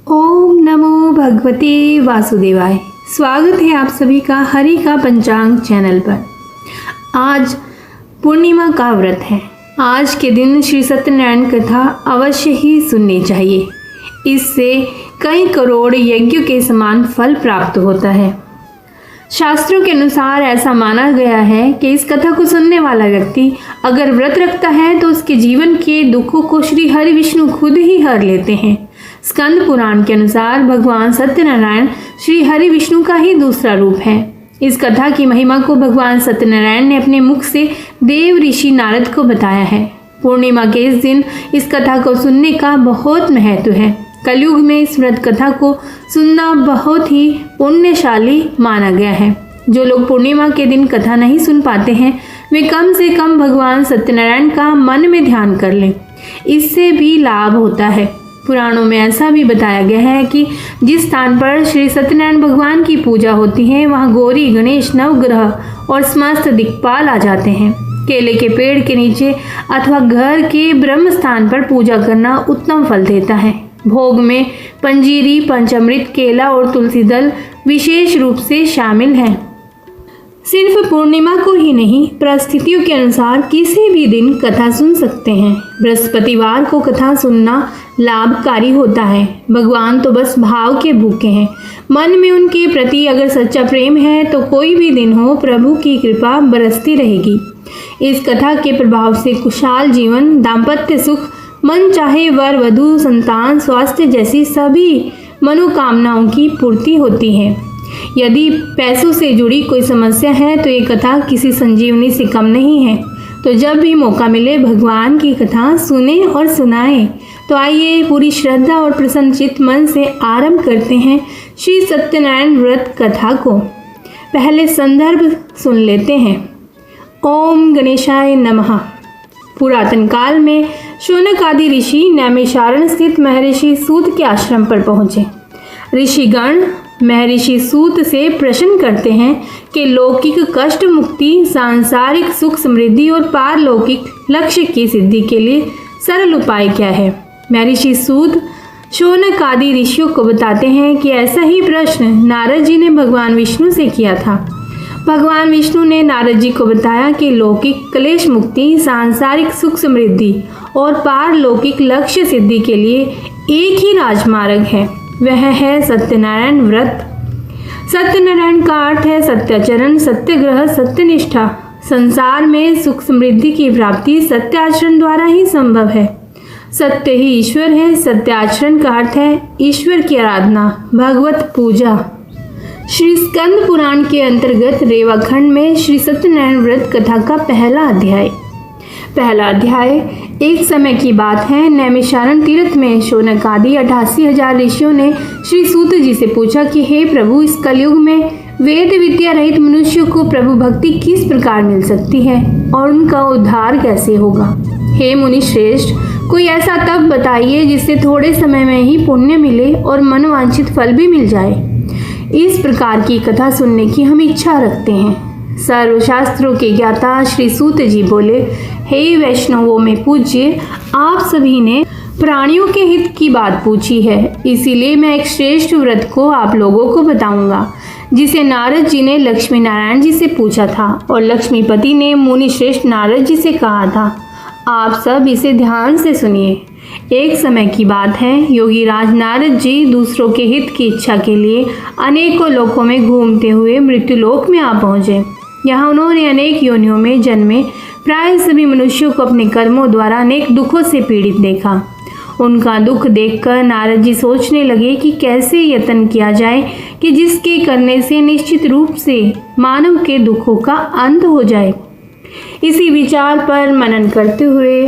ओम नमो भगवते वासुदेवाय। स्वागत है आप सभी का हरि का पंचांग चैनल पर। आज पूर्णिमा का व्रत है। आज के दिन श्री सत्यनारायण कथा अवश्य ही सुननी चाहिए। इससे कई करोड़ यज्ञों के समान फल प्राप्त होता है। शास्त्रों के अनुसार ऐसा माना गया है कि इस कथा को सुनने वाला व्यक्ति अगर व्रत रखता है तो उसके जीवन के दुखों को श्री हरि विष्णु खुद ही हर लेते हैं। स्कंद पुराण के अनुसार भगवान सत्यनारायण श्री हरि विष्णु का ही दूसरा रूप है। इस कथा की महिमा को भगवान सत्यनारायण ने अपने मुख से देव ऋषि नारद को बताया है। पूर्णिमा के इस दिन इस कथा को सुनने का बहुत महत्व है। कलयुग में इस व्रत कथा को सुनना बहुत ही पुण्यशाली माना गया है। जो लोग पूर्णिमा के दिन कथा नहीं सुन पाते हैं वे कम से कम भगवान सत्यनारायण का मन में ध्यान कर लें, इससे भी लाभ होता है। पुराणों में ऐसा भी बताया गया है कि जिस स्थान पर श्री सत्यनारायण भगवान की पूजा होती है वहाँ गौरी, गणेश, नवग्रह और समस्त दिक्पाल आ जाते हैं। केले के पेड़ के नीचे अथवा घर के ब्रह्म स्थान पर पूजा करना उत्तम फल देता है। भोग में पंजीरी, पंचामृत, केला और तुलसी दल विशेष रूप से शामिल हैं। सिर्फ पूर्णिमा को ही नहीं, परिस्थितियों के अनुसार किसी भी दिन कथा सुन सकते हैं। बृहस्पतिवार को कथा सुनना लाभकारी होता है। भगवान तो बस भाव के भूखे हैं। मन में उनके प्रति अगर सच्चा प्रेम है तो कोई भी दिन हो प्रभु की कृपा बरसती रहेगी। इस कथा के प्रभाव से खुशहाल जीवन, दाम्पत्य सुख, मन चाहे वर वधु, संतान, स्वास्थ्य जैसी सभी मनोकामनाओं की पूर्ति होती है। यदि पैसों से जुड़ी कोई समस्या है तो ये कथा किसी संजीवनी से कम नहीं है। तो जब भी मौका मिले भगवान की कथा सुने और सुनाएं। तो आइए पूरी श्रद्धा और प्रसन्नचित्त मन से आरंभ करते हैं श्री सत्यनारायण व्रत कथा को। पहले संदर्भ सुन लेते हैं। ओम गणेशाय नमः। पुरातन काल में शौनक आदि ऋषि नैमिषारण्य स्थित महर्षि सूत के आश्रम पर पहुंचे। ऋषिगण महर्षि सूत से प्रश्न करते हैं कि लौकिक कष्ट मुक्ति, सांसारिक सुख समृद्धि और पारलौकिक लक्ष्य की सिद्धि के लिए सरल उपाय क्या है। महर्षि सूत शौनक आदि ऋषियों को बताते हैं कि ऐसा ही प्रश्न नारद जी ने भगवान विष्णु से किया था। भगवान विष्णु ने नारद जी को बताया कि लौकिक क्लेश मुक्ति, सांसारिक सुख समृद्धि और पारलौकिक लक्ष्य सिद्धि के लिए एक ही राजमार्ग है, वह है सत्यनारायण व्रत। सत्यनारायण का अर्थ है सत्याचरण, सत्यग्रह, सत्यनिष्ठा। संसार में सुख समृद्धि की प्राप्ति सत्य आचरण द्वारा ही संभव है। सत्य ही ईश्वर है। सत्य आचरण का अर्थ है ईश्वर की आराधना, भगवत पूजा। श्री स्कंद पुराण के अंतर्गत रेवा खंड में श्री सत्यनारायण व्रत कथा का पहला अध्याय एक समय की बात है। नैमिषारण्य तीर्थ में शौनक आदि 88,000 ऋषियों ने श्री सूत जी से पूछा कि हे प्रभु, इस कलयुग में वेद विद्या रहित मनुष्यों को प्रभु भक्ति किस प्रकार मिल सकती है और उनका उद्धार कैसे होगा। हे मुनि श्रेष्ठ, कोई ऐसा तप बताइए जिससे थोड़े समय में ही पुण्य मिले और मनोवांछित फल भी मिल जाए। इस प्रकार की कथा सुनने की हम इच्छा रखते हैं। सर्वशास्त्रों के ज्ञाता श्री सूत जी बोले, हे वैष्णवों में पूज्य, आप सभी ने प्राणियों के हित की बात पूछी है, इसीलिए मैं एक श्रेष्ठ व्रत को आप लोगों को बताऊंगा जिसे नारद जी ने लक्ष्मी नारायण जी से पूछा था और लक्ष्मीपति ने मुनि श्रेष्ठ नारद जी से कहा था। आप सब इसे ध्यान से सुनिए। एक समय की बात है, योगी राज नारद जी दूसरों के हित की इच्छा के लिए अनेकों लोकों में घूमते हुए मृत्युलोक में आ पहुँचे। यहाँ उन्होंने अनेक योनियों में जन्मे प्राय सभी मनुष्यों को अपने कर्मों द्वारा अनेक दुखों से पीड़ित देखा। उनका दुख देखकर नारद जी सोचने लगे कि कैसे यत्न किया जाए कि जिसके करने से निश्चित रूप से मानव के दुखों का अंत हो जाए। इसी विचार पर मनन करते हुए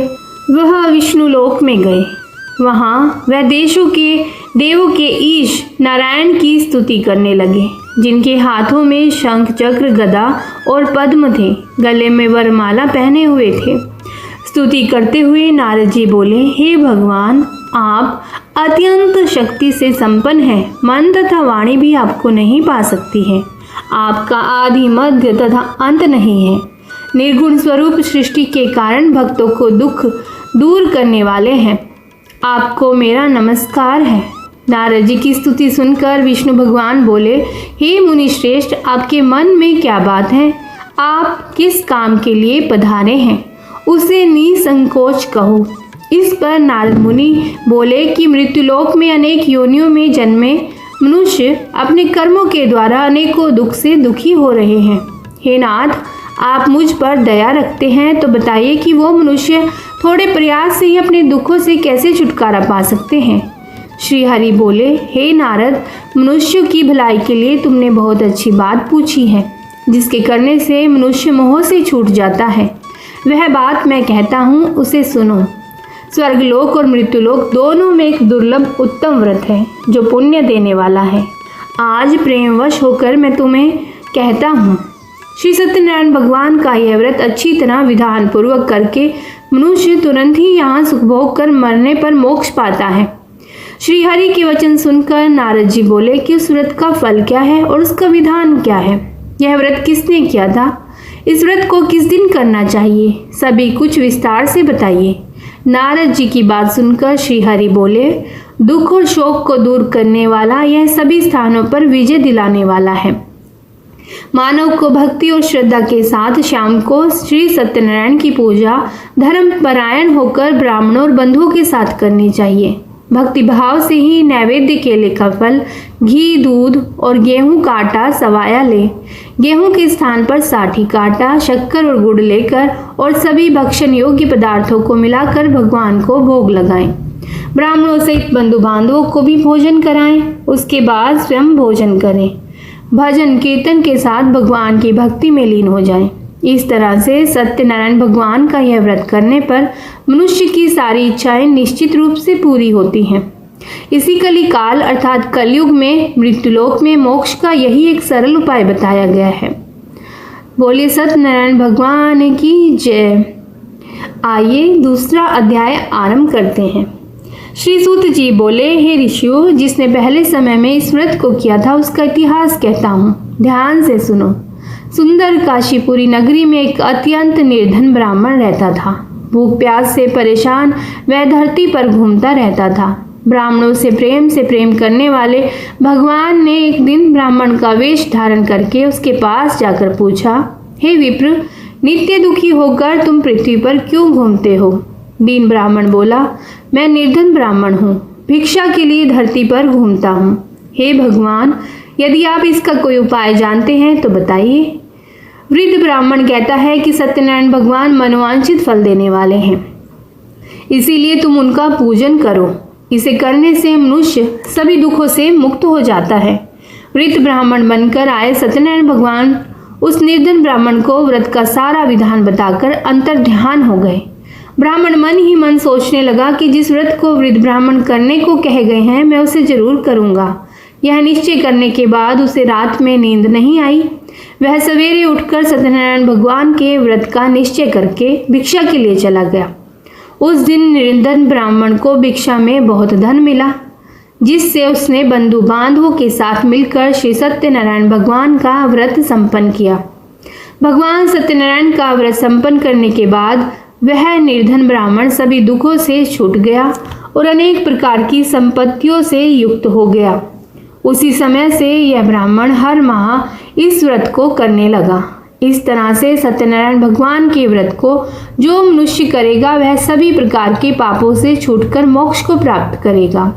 वह विष्णु लोक में गए। वहाँ वह देवों के ईश नारायण की स्तुति करने लगे, जिनके हाथों में शंख, चक्र, गदा और पद्म थे, गले में वरमाला पहने हुए थे। स्तुति करते हुए नारद जी बोले, हे भगवान, आप अत्यंत शक्ति से संपन्न हैं। मन तथा वाणी भी आपको नहीं पा सकती है। आपका आदि, मध्य तथा अंत नहीं है। निर्गुण स्वरूप सृष्टि के कारण भक्तों को दुख दूर करने वाले हैं। आपको मेरा नमस्कार है। नारद जी की स्तुति सुनकर विष्णु भगवान बोले, हे मुनि श्रेष्ठ, आपके मन में क्या बात है? आप किस काम के लिए पधारे हैं, उसे निसंकोच कहो। इस पर नारद मुनि बोले कि मृत्युलोक में अनेक योनियों में जन्मे मनुष्य अपने कर्मों के द्वारा अनेकों दुख से दुखी हो रहे हैं। हे नाथ, आप मुझ पर दया रखते हैं तो बताइए कि वो मनुष्य थोड़े प्रयास से ही अपने दुखों से कैसे छुटकारा पा सकते हैं। श्री हरि बोले, हे नारद, मनुष्यों की भलाई के लिए तुमने बहुत अच्छी बात पूछी है, जिसके करने से मनुष्य मोह से छूट जाता है। वह बात मैं कहता हूँ, उसे सुनो। स्वर्गलोक और मृत्युलोक दोनों में एक दुर्लभ उत्तम व्रत है जो पुण्य देने वाला है। आज प्रेमवश होकर मैं तुम्हें कहता हूँ। श्री सत्यनारायण भगवान का यह व्रत अच्छी तरह विधान पूर्वक करके मनुष्य तुरंत ही यहाँ सुख भोग कर मरने पर मोक्ष पाता है। श्री हरि के वचन सुनकर नारद जी बोले कि उस व्रत का फल क्या है और उसका विधान क्या है? यह व्रत किसने किया था? इस व्रत को किस दिन करना चाहिए? सभी कुछ विस्तार से बताइए। नारद जी की बात सुनकर श्री हरि बोले, दुख और शोक को दूर करने वाला, यह सभी स्थानों पर विजय दिलाने वाला है। मानव को भक्ति और श्रद्धा के साथ शाम को श्री सत्यनारायण की पूजा धर्म परायण होकर ब्राह्मणों और बंधुओं के साथ करनी चाहिए। भक्ति भाव से ही नैवेद्य केले का फल, घी, दूध और गेहूं का आटा सवाया ले। गेहूं के स्थान पर साठी का आटा, शक्कर और गुड़ लेकर और सभी भक्षण योग्य पदार्थों को मिलाकर भगवान को भोग लगाएं। ब्राह्मणों सहित बंधु बांधवों को भी भोजन कराएं। उसके बाद स्वयं भोजन करें। भजन कीर्तन के साथ भगवान की भक्ति में लीन हो जाएं। इस तरह से सत्यनारायण भगवान का यह व्रत करने पर मनुष्य की सारी इच्छाएं निश्चित रूप से पूरी होती हैं। इसी कलिकाल अर्थात कलयुग में मृत्युलोक में मोक्ष का यही एक सरल उपाय बताया गया है। बोलिए सत्यनारायण भगवान की जय। आइए दूसरा अध्याय आरंभ करते हैं। श्री सूत जी बोले, हे ऋषियों, जिसने पहले समय में इस व्रत को किया था उसका इतिहास कहता हूँ, ध्यान से सुनो। सुंदर काशीपुरी नगरी में एक अत्यंत निर्धन ब्राह्मण रहता था। भूख प्यास से परेशान वह धरती पर घूमता रहता था। ब्राह्मणों से प्रेम करने वाले भगवान ने एक दिन ब्राह्मण का वेश धारण करके उसके पास जाकर पूछा, हे विप्र, नित्य दुखी होकर तुम पृथ्वी पर क्यों घूमते हो? दीन ब्राह्मण बोला, मैं निर्धन ब्राह्मण हूँ, भिक्षा के लिए धरती पर घूमता हूँ। हे भगवान, यदि आप इसका कोई उपाय जानते हैं तो बताइए। वृद्ध ब्राह्मण कहता है कि सत्यनारायण भगवान मनोवांछित फल देने वाले हैं, इसीलिए तुम उनका पूजन करो। इसे करने से मनुष्य सभी दुखों से मुक्त हो जाता है। वृद्ध ब्राह्मण बनकर आए सत्यनारायण भगवान उस निर्धन ब्राह्मण को व्रत का सारा विधान बताकर अंतर्ध्यान हो गए। ब्राह्मण मन ही मन सोचने लगा कि जिस व्रत को वृद्ध ब्राह्मण करने को कहे गए हैं मैं उसे जरूर करूंगा। यह निश्चय करने के बाद उसे रात में नींद नहीं आई। वह सवेरे उठकर सत्यनारायण भगवान के व्रत का निश्चय करके भिक्षा के लिए चला गया। उस दिन निर्धन ब्राह्मण को भिक्षा में बहुत धन मिला, जिससे उसने बंधु बांधवों के साथ मिलकर श्री सत्यनारायण भगवान का व्रत संपन्न किया। भगवान सत्यनारायण का व्रत संपन्न करने के बाद वह निर्धन ब्राह्मण सभी दुखों से छूट गया और अनेक प्रकार की संपत्तियों से युक्त हो गया। उसी समय से यह ब्राह्मण हर माह इस व्रत को करने लगा। इस तरह से सत्यनारायण भगवान के व्रत को जो मनुष्य करेगा वह सभी प्रकार के पापों से छूटकर मोक्ष को प्राप्त करेगा।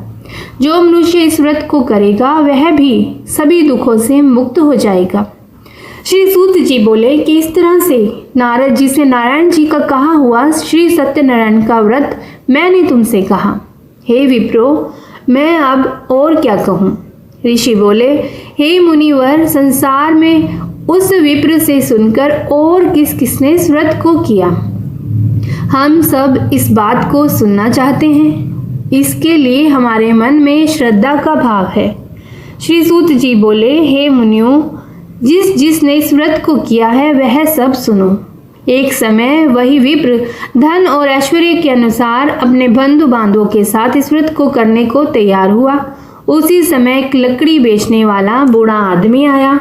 जो मनुष्य इस व्रत को करेगा वह भी सभी दुखों से मुक्त हो जाएगा। श्री सूत जी बोले कि इस तरह से नारद जी से नारायण जी का कहा हुआ श्री सत्यनारायण का व्रत मैंने तुमसे कहा। हे विप्रो, मैं अब और क्या कहूँ? ऋषि बोले, हे मुनिवर, संसार में उस विप्र से सुनकर और किस किसने इस व्रत को किया? हम सब इस बात को सुनना चाहते हैं। इसके लिए हमारे मन में श्रद्धा का भाव है। श्री सूत जी बोले, हे मुनियों, जिसने इस व्रत को किया है वह सब सुनो। एक समय वही विप्र धन और ऐश्वर्य के अनुसार अपने बंधु बांधवों के साथ इस व्रत को करने को तैयार हुआ। उसी समय एक लकड़ी बेचने वाला बूढ़ा आदमी आया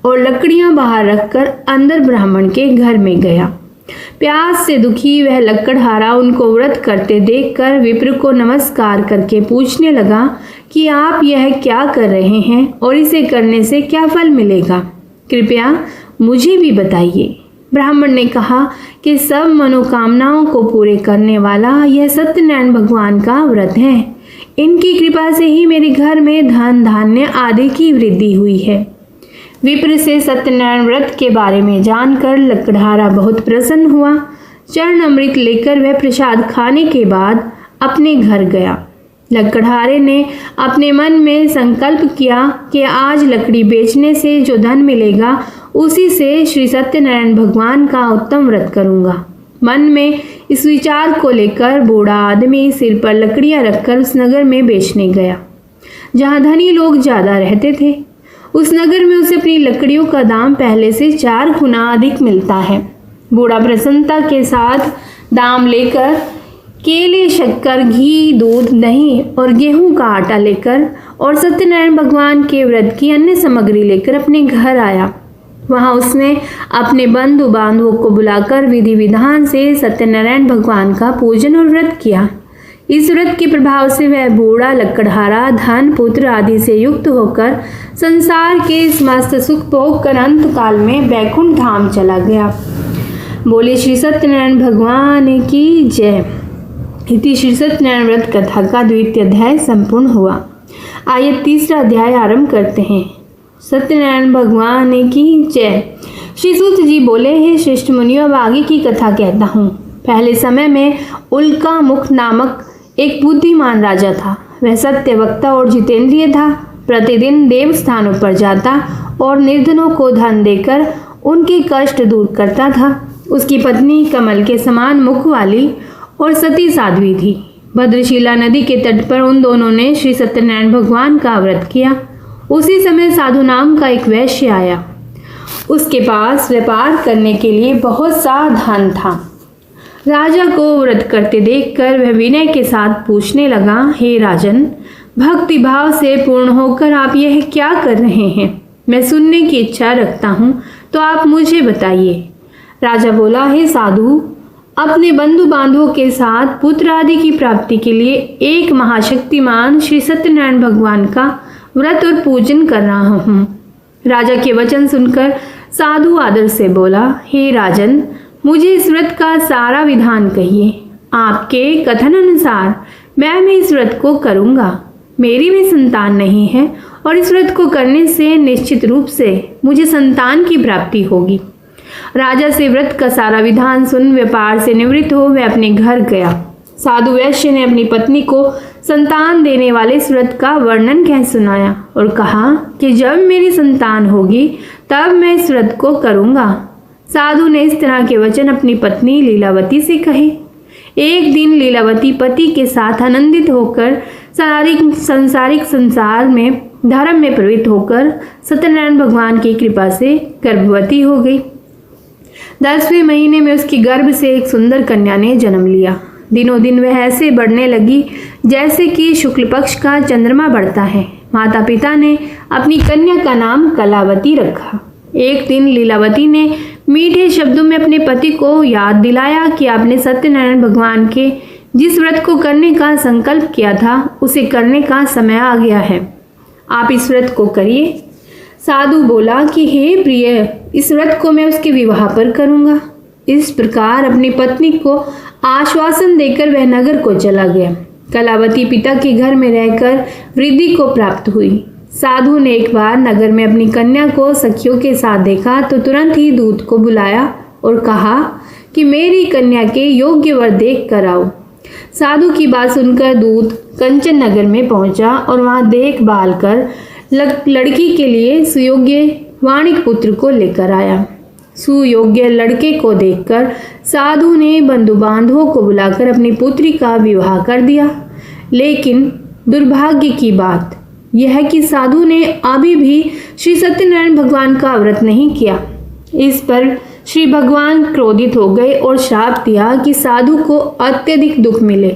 और लकड़ियां बाहर रखकर अंदर ब्राह्मण के घर में गया। प्यास से दुखी वह लकड़हारा उनको व्रत करते देखकर विप्र को नमस्कार करके पूछने लगा कि आप यह क्या कर रहे हैं और इसे करने से क्या फल मिलेगा? कृपया मुझे भी बताइए। ब्राह्मण ने कहा कि सब मनोकामनाओं को पूरे करने वाला यह सत्यनारायण भगवान का व्रत है। इनकी कृपा से ही मेरे घर में धन धान्य आदि की वृद्धि हुई है। विप्र से सत्यनारायण व्रत के बारे में जानकर लकड़हारा बहुत प्रसन्न हुआ। चरण अमृत लेकर वह प्रसाद खाने के बाद अपने घर गया। लकड़हारे ने अपने मन में संकल्प किया कि आज लकड़ी बेचने से जो धन मिलेगा उसी से श्री सत्यनारायण भगवान का उत्तम व्रत करूंगा। मन में इस विचार को लेकर बूढ़ा आदमी सिर पर लकड़ियां रखकर उस नगर में बेचने गया जहां धनी लोग ज्यादा रहते थे। उस नगर में उसे अपनी लकड़ियों का दाम पहले से 4 गुना अधिक मिलता है। बूढ़ा प्रसन्नता के साथ दाम लेकर केले, शक्कर, घी, दूध, दही और गेहूं का आटा लेकर और सत्यनारायण भगवान के व्रत की अन्य सामग्री लेकर अपने घर आया। वहां उसने अपने बंधु बांधवों को बुलाकर विधि विधान से सत्यनारायण भगवान का पूजन और व्रत किया। इस व्रत के प्रभाव से वह बूढ़ा लकड़हारा धन पुत्र आदि से युक्त होकर संसार के समस्त सुख भोग कर अंत काल में बैकुंठ धाम चला गया। बोले श्री सत्यनारायण भगवान की जय। इति श्री सत्यनारायण व्रत कथा का द्वितीय अध्याय संपूर्ण हुआ। आइए तीसरा अध्याय आरंभ करते हैं। सत्यनारायण भगवान की जय। श्री सूत जी बोले, हे श्रेष्ठ मुनियों, अब आगे की कथा कहता हूँ। पहले समय में उल्का मुख नामक एक बुद्धिमान राजा था। वह सत्यवक्ता और जितेंद्रिय था। प्रतिदिन देव स्थानों पर जाता और निर्धनों को धन देकर उनके कष्ट दूर करता था। उसकी पत्नी कमल के समान मुख वाली और सती साध्वी थी। भद्रशिला नदी के तट पर उन दोनों ने श्री सत्यनारायण भगवान का व्रत किया। उसी समय साधु नाम का एक वैश्य आया। उसके पास व्यापार करने के लिए बहुत सा धन था। राजा को व्रत करते देखकर वह विनय के साथ पूछने लगा, हे राजन, भक्ति भाव से पूर्ण होकर आप यह क्या कर रहे हैं? मैं सुनने की इच्छा रखता हूँ, तो आप मुझे बताइए। राजा बोला, हे साधु, अपने बंधु बांधवों के साथ पुत्र आदि की प्राप्ति के लिए एक महाशक्तिमान श्री सत्यनारायण भगवान का व्रत और पूजन कर रहा हूँ। राजा के वचन सुनकर साधु आदर से बोला, हे राजन, मुझे इस व्रत का सारा विधान कहिए। आपके कथन अनुसार मैं इस व्रत को करूँगा। मेरी भी संतान नहीं है और इस व्रत को करने से निश्चित रूप से मुझे संतान की प्राप्ति होगी। राजा से व्रत का सारा विधान सुन व्यापार से निवृत्त हो वह अपने घर गया। साधु वैश्य ने अपनी पत्नी को संतान देने वाले इस व्रत का वर्णन कह सुनाया और कहा कि जब मेरी संतान होगी तब मैं इस व्रत को करूँगा। साधु ने इस तरह के वचन अपनी पत्नी लीलावती से कहे। एक दिन लीलावती पति के साथ आनंदित होकर सांसारिक संसार में धर्म में प्रवृत्त होकर सत्यनारायण भगवान की कृपा से गर्भवती हो गई। 10वें महीने में उसकी गर्भ से एक सुंदर कन्या ने जन्म लिया। दिनों दिन वह ऐसे बढ़ने लगी जैसे कि शुक्ल पक्ष का चंद्रमा बढ़ता है। माता पिता ने अपनी कन्या का नाम कलावती रखा। एक दिन लीलावती ने मीठे शब्दों में अपने पति को याद दिलाया कि आपने सत्यनारायण भगवान के जिस व्रत को करने का संकल्प किया था उसे करने का समय आ गया है। आप इस व्रत को करिए। साधु बोला कि हे प्रिय, इस व्रत को मैं उसके विवाह पर करूँगा। इस प्रकार अपनी पत्नी को आश्वासन देकर वह नगर को चला गया। कलावती पिता के घर में रहकर वृद्धि को प्राप्त हुई। साधु ने एक बार नगर में अपनी कन्या को सखियों के साथ देखा तो तुरंत ही दूत को बुलाया और कहा कि मेरी कन्या के योग्य वर देख कर आओ। साधु की बात सुनकर दूत कंचन नगर में पहुंचा और वहां देखभाल कर लड़की के लिए सुयोग्य वाणिक पुत्र को लेकर आया। सुयोग्य लड़के को देखकर साधु ने बंधु बांधवों को बुलाकर अपनी पुत्री का विवाह कर दिया। लेकिन दुर्भाग्य की बात यह है कि साधु ने अभी भी श्री सत्यनारायण भगवान का व्रत नहीं किया। इस पर श्री भगवान क्रोधित हो गए और श्राप दिया कि साधु को अत्यधिक दुख मिले।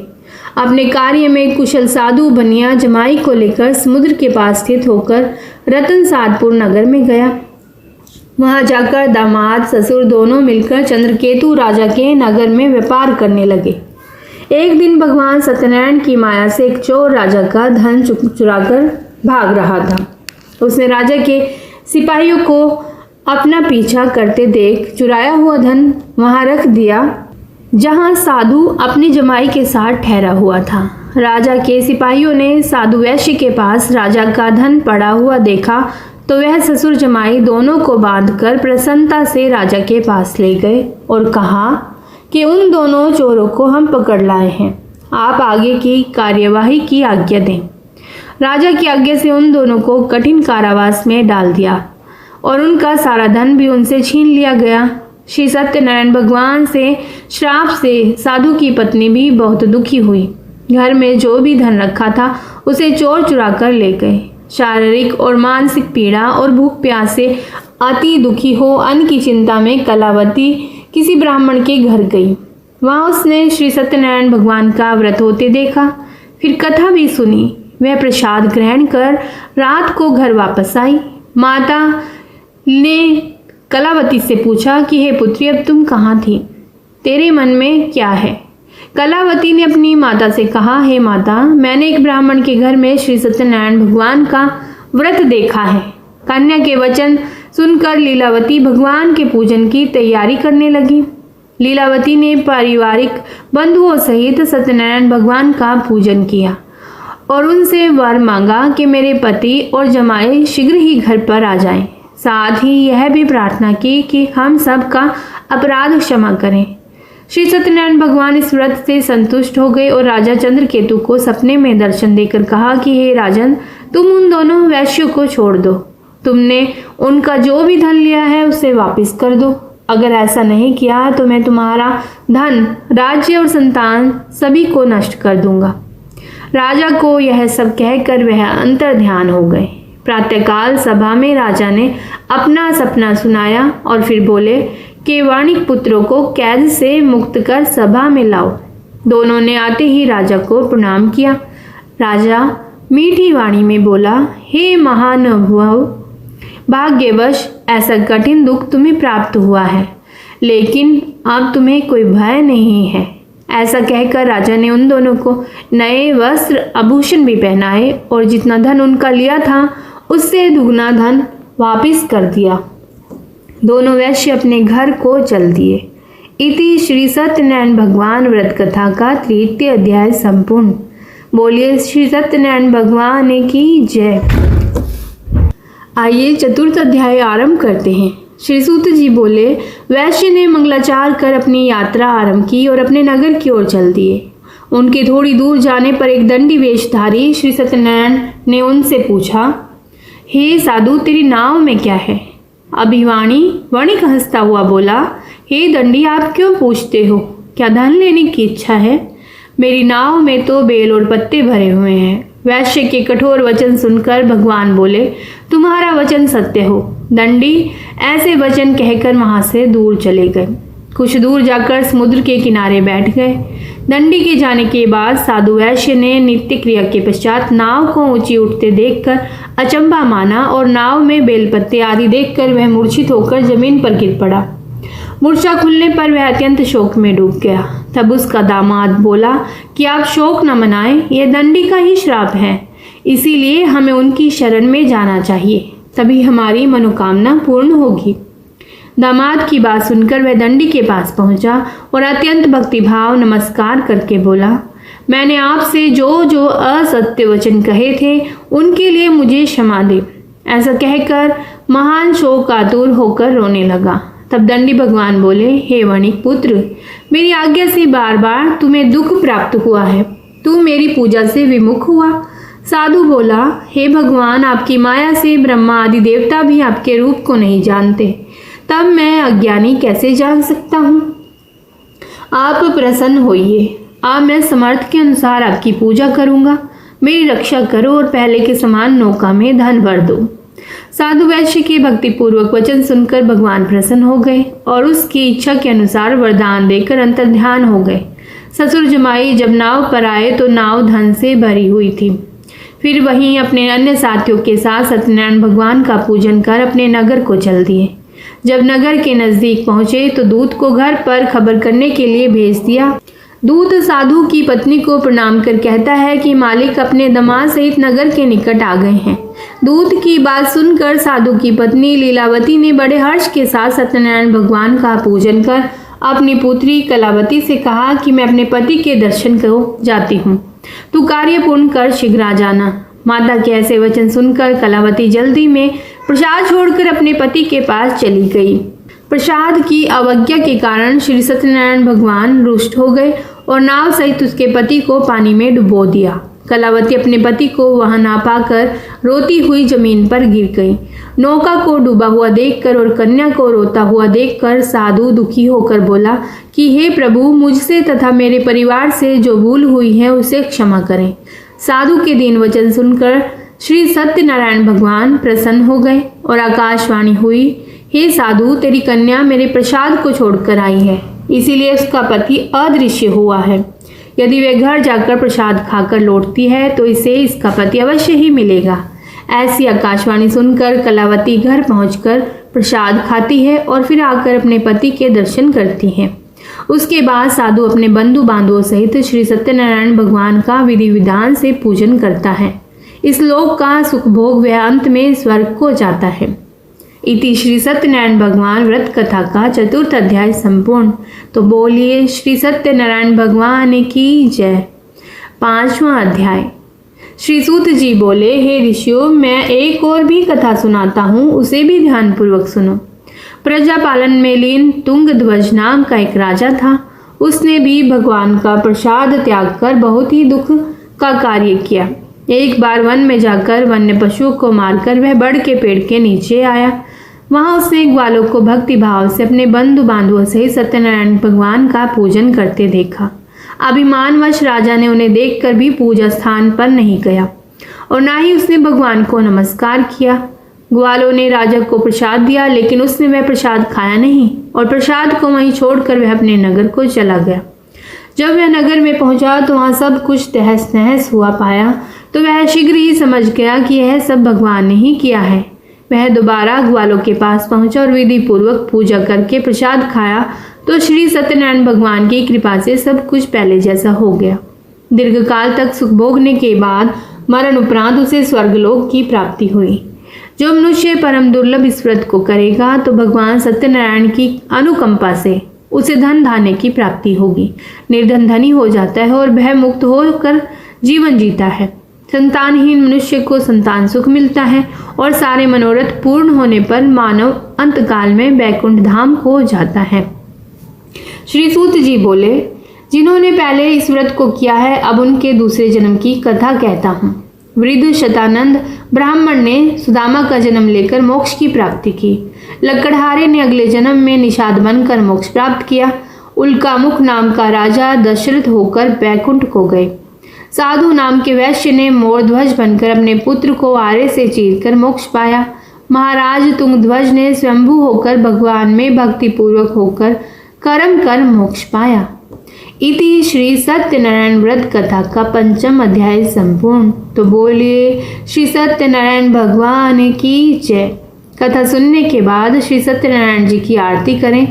अपने कार्य में कुशल साधु बनिया जमाई को लेकर समुद्र के पास स्थित होकर रतनसादपुर नगर में गया। वहां जाकर दामाद ससुर दोनों मिलकर चंद्रकेतु राजा के नगर में व्यापार करने लगे। एक दिन भगवान सत्यनारायण की माया से एक चोर राजा का धन चुराकर भाग रहा था। उसने राजा के सिपाहियों को अपना पीछा करते देख चुराया हुआ धन वहां रख दिया जहां साधु अपनी जमाई के साथ ठहरा हुआ था। राजा के सिपाहियों ने साधु वैश्य के पास राजा का धन पड़ा हुआ देखा तो वह ससुर जमाई दोनों को बांधकर प्रसन्नता से राजा के पास ले गए और कहा कि उन दोनों चोरों को हम पकड़ लाए हैं, आप आगे की कार्यवाही की आज्ञा दें। राजा की आज्ञा से उन दोनों को कठिन कारावास में डाल दिया और उनका सारा धन भी उनसे छीन लिया गया। श्री सत्यनारायण भगवान से श्राप से साधु की पत्नी भी बहुत दुखी हुई। घर में जो भी धन रखा था उसे चोर चुरा कर ले गए। शारीरिक और मानसिक पीड़ा और भूख प्यास से अति दुखी हो अन्न की चिंता में कलावती किसी ब्राह्मण के घर गई। वहां उसने श्री सत्यनारायण भगवान का व्रत होते देखा, फिर कथा भी सुनी। वह प्रसाद ग्रहण कर रात को घर वापस आई। माता ने कलावती से पूछा कि हे पुत्री, अब तुम कहाँ थी, तेरे मन में क्या है? कलावती ने अपनी माता से कहा, हे माता, मैंने एक ब्राह्मण के घर में श्री सत्यनारायण भगवान का व्रत देखा है। कन्या के वचन सुनकर लीलावती भगवान के पूजन की तैयारी करने लगी। लीलावती ने पारिवारिक बंधुओं सहित सत्यनारायण भगवान का पूजन किया और उनसे वर मांगा कि मेरे पति और जमाई शीघ्र ही घर पर आ जाएं। साथ ही यह भी प्रार्थना की कि हम सब का अपराध क्षमा करें। श्री सत्यनारायण भगवान इस व्रत से संतुष्ट हो गए और राजा चंद्रकेतु को सपने में दर्शन देकर कहा कि हे राजन, तुम उन दोनों वैश्यों को छोड़ दो। तुमने उनका जो भी धन लिया है उसे वापस कर दो। अगर ऐसा नहीं किया तो मैं तुम्हारा धन, राज्य और संतान सभी को नष्ट कर दूंगा। राजा को यह सब कहकर वह अंतर ध्यान हो गए। प्रातःकाल सभा में राजा ने अपना सपना सुनाया और फिर बोले कि वाणिक पुत्रों को कैद से मुक्त कर सभा में लाओ। दोनों ने आते ही राजा को प्रणाम किया। राजा मीठी वाणी में बोला, हे महानुभाव, भाग्यवश ऐसा कठिन दुख तुम्हें प्राप्त हुआ है, लेकिन अब तुम्हें कोई भय नहीं है। ऐसा कहकर राजा ने उन दोनों को नए वस्त्र आभूषण भी पहनाए और जितना धन उनका लिया था उससे दुगना धन वापस कर दिया। दोनों वैश्य अपने घर को चल दिए। इति श्री सत्यनारायण भगवान व्रत कथा का 3 अध्याय संपूर्ण। बोलिए श्री सत्यनारायण भगवान की जय। आइए 4 अध्याय आरंभ करते हैं। श्री सूत जी बोले, वैश्य ने मंगलाचार कर अपनी यात्रा आरंभ की और अपने नगर की ओर चल दिए। उनके थोड़ी दूर जाने पर एक दंडी वेशधारी श्री सत्यनारायण ने उनसे पूछा, हे साधु, तेरी नाव में क्या है? अभिवाणी वणिक हंसता हुआ बोला, हे दंडी, आप क्यों पूछते हो? क्या धन लेने की इच्छा है? मेरी नाव में तो बेल और पत्ते भरे हुए हैं। वैश्य के कठोर वचन सुनकर भगवान बोले, तुम्हारा वचन सत्य हो। दंडी ऐसे वचन कहकर वहां से दूर चले गए। कुछ दूर जाकर समुद्र के किनारे बैठ गए। दंडी के जाने के बाद साधु वैश्य ने नित्य क्रिया के पश्चात नाव को ऊंची उठते देखकर अचंभा माना और नाव में बेलपत्ते आदि देखकर वह मूर्छित होकर जमीन पर गिर पड़ा। मूर्छा खुलने पर वह अत्यंत शोक में डूब गया। तब उसका दामाद बोला कि आप शोक न मनाएं, यह दंडी का ही श्राप है, इसीलिए हमें उनकी शरण में जाना चाहिए, तभी हमारी मनोकामना पूर्ण होगी। दामाद की बात सुनकर वह दंडी के पास पहुंचा और अत्यंत भक्तिभाव नमस्कार करके बोला, मैंने आपसे जो जो असत्य वचन कहे थे उनके लिए मुझे क्षमा दे। ऐसा कहकर महान शोकातुर होकर रोने लगा। तब दंडी भगवान बोले, हे वणिक पुत्र, मेरी आज्ञा से बार बार तुम्हें दुख प्राप्त हुआ है, तू मेरी पूजा से विमुख हुआ। साधु बोला, हे भगवान, आपकी माया से ब्रह्मा आदि देवता भी आपके रूप को नहीं जानते, तब मैं अज्ञानी कैसे जान सकता हूँ? आप प्रसन्न होइए, अब मैं समर्थ के अनुसार आपकी पूजा करूँगा। मेरी रक्षा करो और पहले के समान नौका में धन भर दो। साधु वैश्य के भक्तिपूर्वक वचन सुनकर भगवान प्रसन्न हो गए और उसकी इच्छा के अनुसार वरदान देकर अंतर्ध्यान हो गए। ससुर जमाई जब नाव पर आए तो नाव धन से भरी हुई थी। फिर वहीं अपने अन्य साथियों के साथ सत्यनारायण भगवान का पूजन कर अपने नगर को चल दिए। जब नगर के नजदीक पहुंचे तो दूत को घर पर खबर करने के लिए भेज दिया। दूत साधु की पत्नी को प्रणाम कर कहता है कि मालिक अपने दामाद सहित नगर के निकट आ गए हैं। दूत की बात सुनकर साधु की पत्नी लीलावती ने बड़े हर्ष के साथ सत्यनारायण भगवान का पूजन कर अपनी पुत्री कलावती से कहा कि मैं अपने पति के दर्शन को जाती हूँ, तू कार्य पूर्ण कर शीघ्र आ जाना। माता के ऐसे वचन सुनकर कलावती जल्दी में प्रसाद छोड़कर अपने पति के पास चली गई। प्रसाद की अवज्ञा के कारण श्री सत्यनारायण भगवान रुष्ट हो गए और नाव सहित उसके पति को पानी में डुबो दिया। कलावती अपने पति को वहां ना पाकर रोती हुई जमीन पर गिर गई। नौका को डूबा हुआ देखकर और कन्या को रोता हुआ देखकर साधु दुखी होकर बोला कि हे प्रभु, मुझसे तथा मेरे परिवार से जो भूल हुई है उसे क्षमा करें। साधु के दीन वचन सुनकर श्री सत्यनारायण भगवान प्रसन्न हो गए और आकाशवाणी हुई, हे साधु, तेरी कन्या मेरे प्रसाद को छोड़कर आई है, इसीलिए उसका पति अदृश्य हुआ है। यदि वे घर जाकर प्रसाद खाकर लौटती है तो इसे इसका पति अवश्य ही मिलेगा। ऐसी आकाशवाणी सुनकर कलावती घर पहुंचकर प्रसाद खाती है और फिर आकर अपने पति के दर्शन करती है। उसके बाद साधु अपने बंधु बांधवों सहित श्री सत्यनारायण भगवान का विधि विधान से पूजन करता है। इस लोक का सुख भोग वह अंत में स्वर्ग को जाता है। इति श्री सत्यनारायण भगवान व्रत कथा का 4th अध्याय संपूर्ण। तो बोलिए श्री सत्यनारायण भगवान की जय। 5वां अध्याय। श्री सूत जी बोले, हे ऋषियों, मैं एक और भी कथा सुनाता हूँ, उसे भी ध्यानपूर्वक सुनो। प्रजा पालन में लीन तुंगध्वज नाम का एक राजा था। उसने भी भगवान का प्रसाद त्याग कर बहुत ही दुख का कार्य किया। एक बार वन में जाकर वन्य पशुओं को मारकर वह बड़ के पेड़ के नीचे आया। वहां उसने ग्वालों को भक्ति भाव से अपने बंधु बांधवों से सत्यनारायण भगवान का पूजन करते देखा। अभिमानवश राजा ने उन्हें देखकर भी पूजा स्थान पर नहीं गया और ना ही उसने भगवान को नमस्कार किया। ग्वालों ने राजा को प्रसाद दिया, लेकिन उसने वह प्रसाद खाया नहीं और प्रसाद को वहीं छोड़कर वह अपने नगर को चला गया। जब वह नगर में पहुंचा तो वहां सब कुछ तहस नहस हुआ पाया, तो वह शीघ्र ही समझ गया कि यह सब भगवान ने ही किया है। वह दोबारा ग्वालों के पास पहुंचा और विधि पूर्वक पूजा करके प्रसाद खाया तो श्री सत्यनारायण भगवान की कृपा से सब कुछ पहले जैसा हो गया। दीर्घकाल तक सुख भोगने के बाद मरण उपरांत उसे स्वर्गलोक की प्राप्ति हुई। जो मनुष्य परम दुर्लभ इस व्रत को करेगा तो भगवान सत्यनारायण की अनुकंपा से उसे धन धान्य की प्राप्ति होगी। निर्धन धनी हो जाता है और भय मुक्त होकर जीवन जीता है। संतानहीन मनुष्य को संतान सुख मिलता है और सारे मनोरथ पूर्ण होने पर मानव अंतकाल में वैकुंठ धाम को जाता है। श्री सूत जी बोले, जिन्होंने पहले इस व्रत को किया है, अब उनके दूसरे जन्म की कथा कहता हूँ। वृद्ध शतानंद ब्राह्मण ने सुदामा का जन्म लेकर मोक्ष की प्राप्ति की। लकड़हारे ने अगले जन्म में निषाद बनकर मोक्ष प्राप्त किया। उल्कामुख नाम का राजा दशरथ होकर बैकुंठ को गए। साधु नाम के वैश्य ने मोरध्वज बनकर अपने पुत्र को आरे से चीरकर मोक्ष पाया। महाराज तुंगध्वज ने स्वयंभू होकर भगवान में भक्ति पूर्वक होकर कर्म कर मोक्ष पाया। इति श्री सत्यनारायण व्रत कथा का 5वां अध्याय संपूर्ण। तो बोलिए श्री सत्यनारायण भगवान की जय। कथा सुनने के बाद श्री सत्यनारायण जी की आरती करें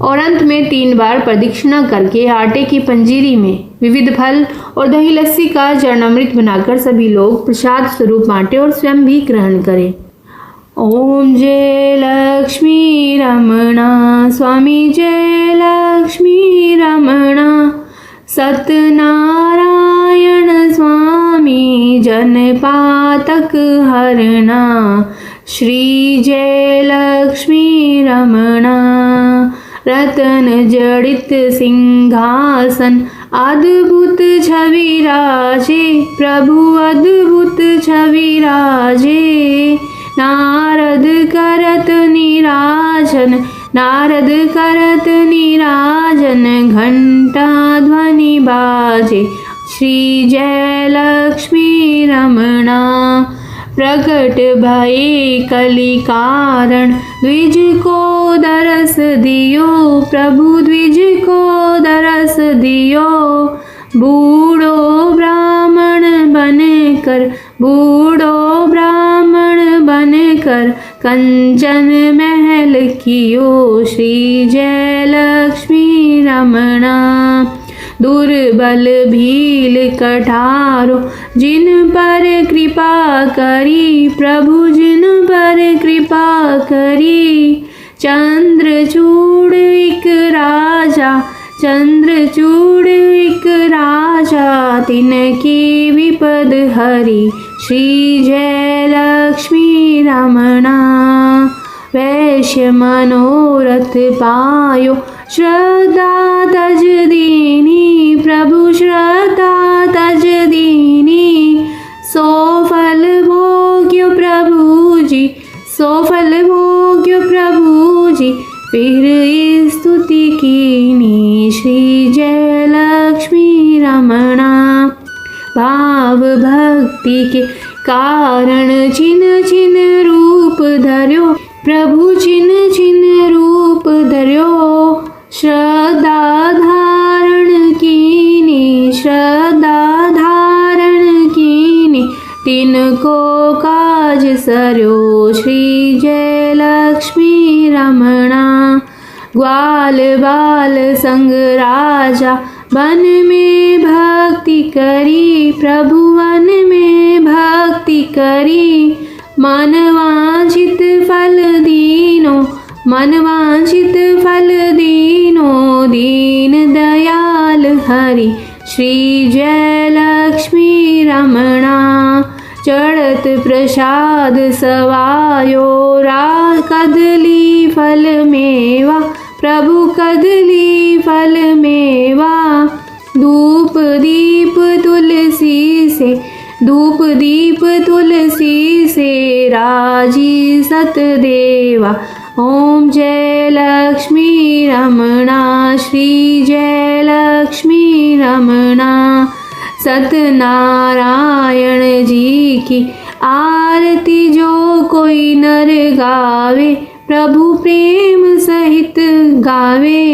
और अंत में 3 बार प्रदक्षिणा करके आटे की पंजीरी में विविध फल और दही लस्सी का चरणामृत बनाकर सभी लोग प्रसाद स्वरूप बांटे और स्वयं भी ग्रहण करें। ओम जय लक्ष्मी रमणा स्वामी, जय लक्ष्मी रमणा सत्यनारायण स्वामी, जनपातक हरणा श्री जय लक्ष्मी रमणा। रतन जड़ित सिंहासन अद्भुत छवि राजे, प्रभु अद्भुत छवि राजे। नारद करत निराजन, नारद करत निराजन, घंटा ध्वनि बाजे श्री जय लक्ष्मी रमणा। प्रकट भये कलि कारण, द्विज को दरस दियो, प्रभु द्विज को दरस दियो। बूढ़ो ब्राह्मण बनकर, बूढ़ो ब्राह्मण बनकर कंचन महल कियो श्री जय लक्ष्मी रमणा। दुर्बल भील कठारो जिन पर कृपा करी प्रभु जिन पर कृपा करी। चंद्रचूड़ एक राजा चंद्रचूड़ एक राजा तिनकी विपद हरि श्री जय लक्ष्मी रमणा। वैश्य मनोरथ पायो श्रद्धा तज दीनी प्रभु श्रद्धा तज दीनी। सौफल भोग्य प्रभु जी सौफल भोग्य प्रभु जी फिर स्तुति कीनी श्री जय लक्ष्मी रमणा। भाव भक्ति के कारण छिन छिन रूप धर्यो प्रभु छिन छिन रूप धर्यो। श्रद्धा धारण कीनी श्रद्धा धारण कीनी तिनको काज सर्यो श्री जय लक्ष्मी रमणा। ग्वाल बाल संग राजा वन में भक्ति करी प्रभु वन में भक्ति करी। मन वांछित फल दीनो मन वांछित फल दीनो दीन दयाल हरि श्री जय लक्ष्मी रमणा। चढ़त प्रसाद सवायो रा कदली फल मेवा प्रभु कदली फल मेवा। धूप दीप तुलसी से धूप दीप तुलसी से राजी सतदेवा। ओम जय लक्ष्मी रमणा श्री जय लक्ष्मी रमणा। सत्यनारायण जी की आरती जो कोई नर गावे प्रभु प्रेम सहित गावे।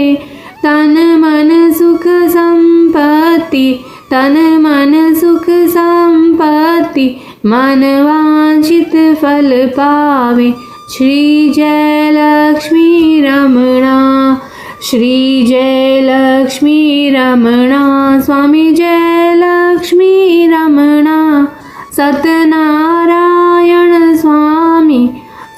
तन मन सुख संपत्ति तन मन सुख संपत्ति मन वांछित फल पावे श्री जय लक्ष्मी रमणा। श्री जय लक्ष्मी रमणा स्वामी जय लक्ष्मी रमणा। सत्यनारायण स्वामी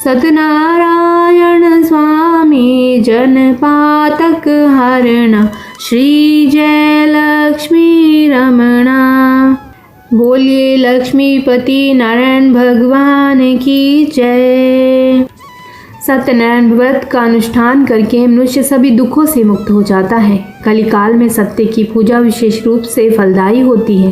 सत्यनारायण स्वामी जन पातक हरणा श्री जय लक्ष्मी रमणा। बोलिए लक्ष्मीपति नारायण भगवान की जय। सत्यनारायण व्रत का अनुष्ठान करके मनुष्य सभी दुखों से मुक्त हो जाता है। कलिकाल में सत्य की पूजा विशेष रूप से फलदायी होती है।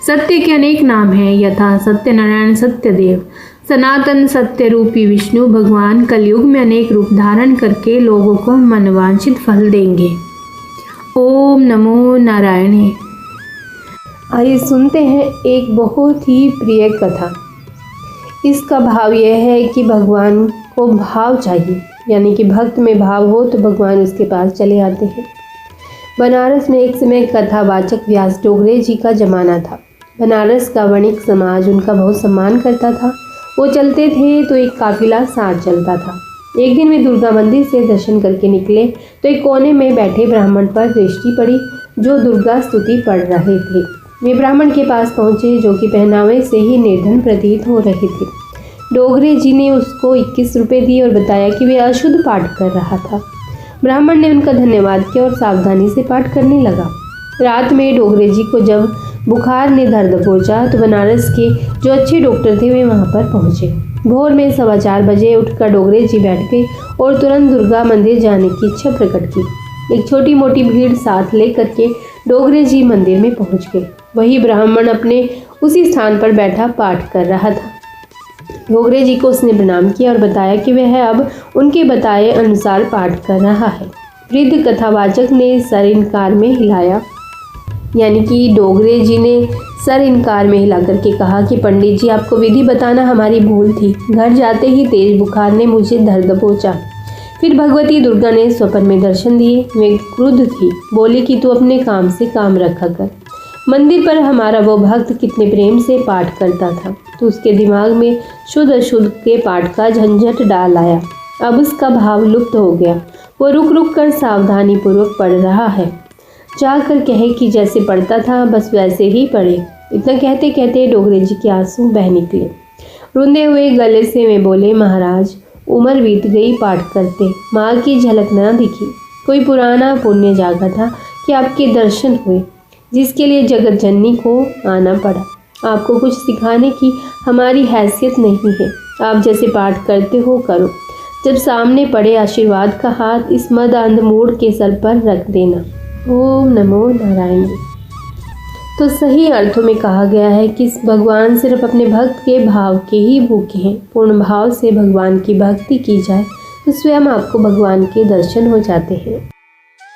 सत्य के अनेक नाम हैं यथा सत्यनारायण सत्यदेव। सनातन सत्य रूपी विष्णु भगवान कलयुग में अनेक रूप धारण करके लोगों को मनवांछित फल देंगे। ओम नमो नारायणे। आइए सुनते हैं एक बहुत ही प्रिय कथा। इसका भाव यह है कि भगवान को भाव चाहिए, यानी कि भक्त में भाव हो तो भगवान उसके पास चले आते हैं। बनारस में एक समय कथावाचक व्यास डोगरे जी का जमाना था। बनारस का वणिक समाज उनका बहुत सम्मान करता था। वो चलते थे तो एक काफिला साथ चलता था। एक दिन वे दुर्गा मंदिर से दर्शन करके निकले तो एक कोने में बैठे ब्राह्मण पर दृष्टि पड़ी जो दुर्गा स्तुति पढ़ रहे थे। वे ब्राह्मण के पास पहुंचे जो कि पहनावे से ही निर्धन प्रतीत हो रहे थे। डोगरे जी ने उसको 21 रुपये दिए और बताया कि वे अशुद्ध पाठ कर रहा था। ब्राह्मण ने उनका धन्यवाद किया और सावधानी से पाठ करने लगा। रात में डोगरे जी को जब बुखार ने दर्द पहुंचा तो बनारस के जो अच्छे डॉक्टर थे वे वहां पर पहुंचे। भोर में 4:15 बजे उठकर डोगरे जी बैठ गए और तुरंत दुर्गा मंदिर जाने की इच्छा प्रकट की। एक छोटी मोटी भीड़ साथ लेकर के डोगरे जी मंदिर में पहुंच गए। वही ब्राह्मण अपने उसी स्थान पर बैठा पाठ कर रहा था। डोगरे जी को उसने प्रणाम किया और बताया कि वह अब उनके बताए अनुसार पाठ कर रहा है। वृद्ध कथावाचक ने सर इनकार में हिलाया, यानी कि डोगरे जी ने सर इनकार में हिला करके कहा कि पंडित जी, आपको विधि बताना हमारी भूल थी। घर जाते ही तेज बुखार ने मुझे दर्द पहुंचा। फिर भगवती दुर्गा ने स्वप्न में दर्शन दिए। वे क्रुद्ध थी, बोली कि तू अपने काम से काम रखा कर। मंदिर पर हमारा वो भक्त कितने प्रेम से पाठ करता था, तो उसके दिमाग में शुद्ध अशुद्ध के पाठ का झंझट डाल आया। अब उसका भाव लुप्त हो गया। वो रुक रुक कर सावधानी पूर्वक पढ़ रहा है। जाकर कहे कि जैसे पढ़ता था बस वैसे ही पढ़े। इतना कहते कहते डोगरे जी के आंसू बह निकले। रोंदे हुए गले से वे बोले, महाराज उम्र बीत गई पाठ करते, माँ की झलक न दिखी। कोई पुराना पुण्य जागा था कि आपके दर्शन हुए, जिसके लिए जगत जननी को आना पड़ा। आपको कुछ सिखाने की हमारी हैसियत नहीं है, आप जैसे पाठ करते हो करो। जब सामने पड़े आशीर्वाद का हाथ इस मद अंधमूढ़ के सर पर रख देना। ओम नमो नारायण। तो सही अर्थों में कहा गया है कि भगवान सिर्फ अपने भक्त के भाव के ही भूखे हैं। पूर्ण भाव से भगवान की भक्ति की जाए तो स्वयं आपको भगवान के दर्शन हो जाते हैं।